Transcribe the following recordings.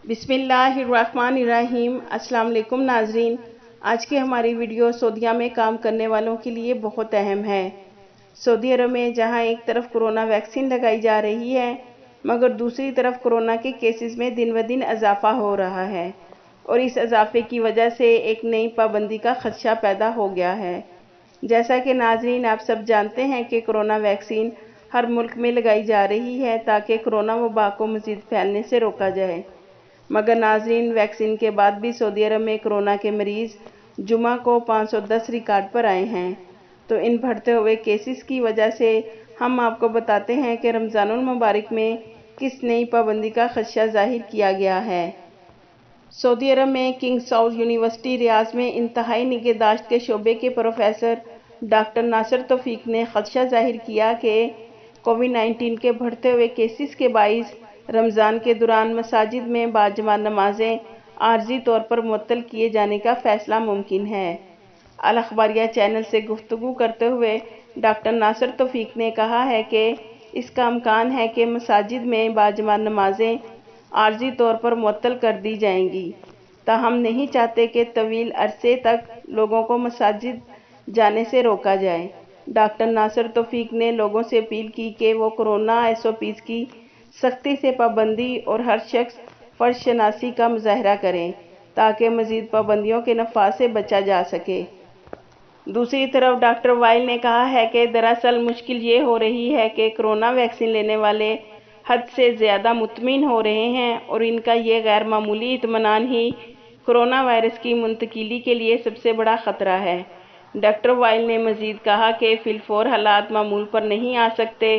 बिस्मिल्लाहिर्रहमानिर्रहीम। अस्सलाम वालेकुम नाजरीन। आज की हमारी वीडियो सऊदीया में काम करने वालों के लिए बहुत अहम है। सऊदी अरब में जहां एक तरफ कोरोना वैक्सीन लगाई जा रही है, मगर दूसरी तरफ कोरोना के केसेस में दिन ब दिन इजाफा हो रहा है और इस इजाफे की वजह से एक नई पाबंदी का खदशा पैदा हो गया है। जैसा कि नाजरीन आप सब जानते हैं कि कोरोना वैक्सीन हर मुल्क में लगाई जा रही है ताकि कोरोना वबा को मज़ीद फैलने से रोका जाए। मगर नाजरीन, वैक्सीन के बाद भी सऊदी अरब में कोरोना के मरीज जुमा को 510 रिकॉर्ड पर आए हैं। तो इन बढ़ते हुए केसेस की वजह से हम आपको बताते हैं कि रमज़ानुल मुबारक में किस नई पाबंदी का खदशा जाहिर किया गया है। सऊदी अरब में किंग साउद यूनिवर्सिटी रियाज में इंतहाई निगहदाश्त के शोबे के प्रोफेसर डॉक्टर नासिर तौफीक ने खदशा जाहिर किया कि कोविड-19 के बढ़ते हुए केसेस के बाइस रमज़ान के दौरान मसाजिद में बाजमात नमाजें आर्जी तौर पर मुअत्तल किए जाने का फैसला मुमकिन है। अल अखबारिया चैनल से गुफ्तगू करते हुए डॉक्टर नासिर तौफीक ने कहा है कि इसका इम्कान है कि मसाजिद में बाजमात नमाजें आर्जी तौर पर मुअत्तल कर दी जाएंगी। ताहम नहीं चाहते कि तवील अरसे तक लोगों को मसाजिद जाने से रोका जाए। डॉक्टर नासिर तौफीक ने लोगों से अपील की कि वो कोरोना SOPs की सख्ती से पाबंदी और हर शख्स फर्ज शनासी का मुजाहरा करें ताकि मज़ीद पाबंदियों के नफाज से बचा जा सके। दूसरी तरफ डॉक्टर वाइल ने कहा है कि दरअसल मुश्किल ये हो रही है कि कोरोना वैक्सीन लेने वाले हद से ज़्यादा मुतमिन हो रहे हैं और इनका ये गैर मामूली इत्मीनान ही कोरोना वायरस की मुंतकिली के लिए सबसे बड़ा ख़तरा है। डॉक्टर वाइल ने मज़ीद कहा कि फिलफौर हालात मामूल पर नहीं आ सकते।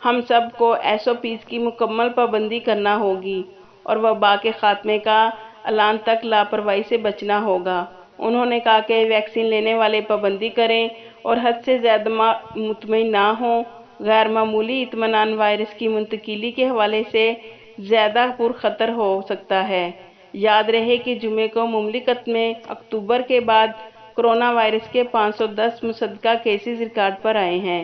हम सब को SOPs की मुकम्मल पाबंदी करना होगी और वबा के खात्मे का ऐलान तक लापरवाही से बचना होगा। उन्होंने कहा कि वैक्सीन लेने वाले पाबंदी करें और हद से ज़्यादा मुतमिन ना हों। गैर मामूली इत्मीनान वायरस की मुंतकिली के हवाले से ज़्यादा पुरखतर हो सकता है। याद रहे कि जुमे को मुमलिकत में अक्टूबर के बाद कोरोना वायरस के 510 मुसद्दका केसेस रिकॉर्ड पर आए हैं।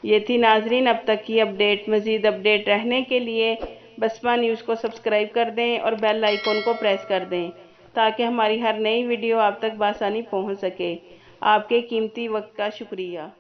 ये थी नाजरीन अब तक की अपडेट। मज़ीद अपडेट रहने के लिए बसमा न्यूज़ को सब्सक्राइब कर दें और बेल आइकन को प्रेस कर दें ताकि हमारी हर नई वीडियो आप तक बआसानी पहुंच सके। आपके कीमती वक्त का शुक्रिया।